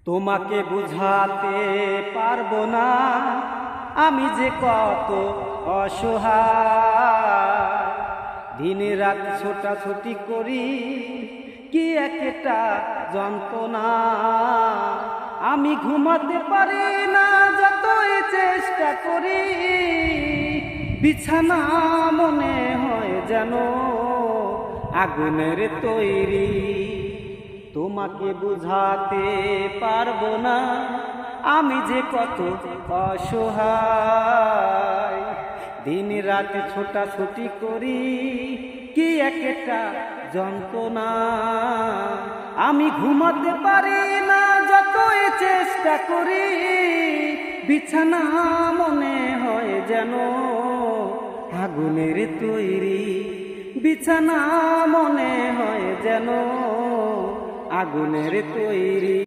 তোমাকে বুঝাতে পারবো না আমি যে কত অসহায়। দিন রাত ছোটাছুটি করি কি একটা যন্ত্রণা। আমি ঘুমাতে পারি না যতই চেষ্টা করি, বিছানা মনে হয় যেন আগুনের তৈরি। তোমাকে বুঝাতে পারবো না আমি যে কত অসহায়। দিন রাত ছোটাছুটি করি কি একটা যন্ত্রণা। আমি ঘুমাতে পারি না যতই চেষ্টা করি, বিছানা মনে হয় যেন আগুনের তৈরি। বিছানা মনে হয় যেন আগুনের তৈরি।